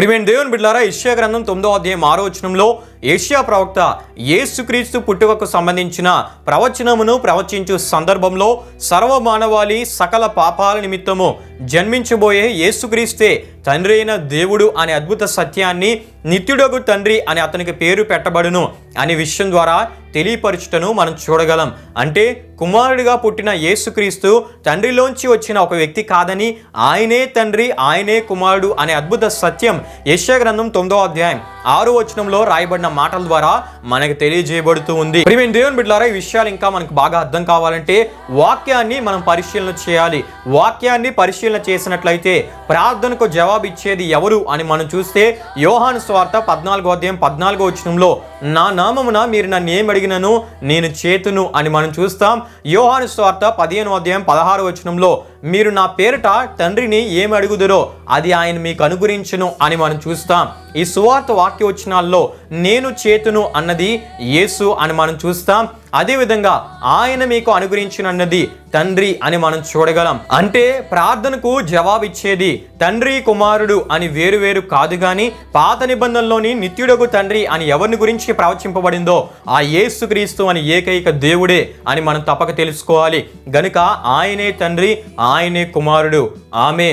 ప్రియమైన దేవుని బిడ్డలారా, యెషయా గ్రంథం 9వ అధ్యాయం 6వ వచనంలో యెషయా ప్రవక్త యేసుక్రీస్తు పుట్టుకకు సంబంధించిన ప్రవచనమును ప్రవచించు సందర్భంలో సర్వమానవాళి సకల పాపాల నిమిత్తము జన్మించబోయే యేసుక్రీస్తే తండ్రి అయిన దేవుడు అనే అద్భుత సత్యాన్ని, నిత్యుడగు తండ్రి అని అతనికి పేరు పెట్టబడును అనే విషయం ద్వారా తెలియపరచుటను మనం చూడగలం. అంటే కుమారుడిగా పుట్టిన యేసుక్రీస్తు తండ్రిలోంచి వచ్చిన ఒక వ్యక్తి కాదని, ఆయనే తండ్రి, ఆయనే కుమారుడు అనే అద్భుత సత్యం యెషయా గ్రంథం 9వ అధ్యాయం 6వ వచనంలో రాయబడిన మాటల ద్వారా మనకు తెలియజేయబడుతూ ఉంది. ప్రియమైన దేవుని బిడ్డలారా, ఈ విషయాలు ఇంకా మనకు బాగా అర్థం కావాలంటే వాక్యాన్ని మనం పరిశీలన చేయాలి. వాక్యాన్ని పరిశీలన చేసినట్లయితే ప్రార్థనకు జవాబు ఇచ్చేది ఎవరు అని మనం చూస్తే యోహాను సువార్త 14వ అధ్యాయం 14వ వచనంలో నా నామమున మీరు నన్ను ఏం అడిగినను నేను చేతును అని మనం చూస్తాం. యోహాను సువార్త 15వ అధ్యాయం 16వ వచనంలో మీరు నా పేరిట తండ్రిని ఏమి అడుగుదురో అది ఆయన మీకు అనుగ్రహించును అని మనం చూస్తాం. ఈ సువార్త వాక్యవచనాల్లో నేను చేతును అన్నది యేసు అని మనం చూస్తాం. అదేవిధంగా ఆయన మీకు అనుగ్రహించునన్నది తండ్రి అని మనం చూడగలం. అంటే ప్రార్థనకు జవాబిచ్చేది తండ్రి కుమారుడు అని వేరు కాదు, కానీ పాత నిబంధనలోని నిత్యుడగు తండ్రి అని ఎవరిని గురించి ప్రవచింపబడిందో ఆ యేసుక్రీస్తు అని ఏకైక దేవుడే అని మనం తప్పక తెలుసుకోవాలి. గనుక ఆయనే తండ్రి, ఆయనే కుమారుడు. ఆమేన్.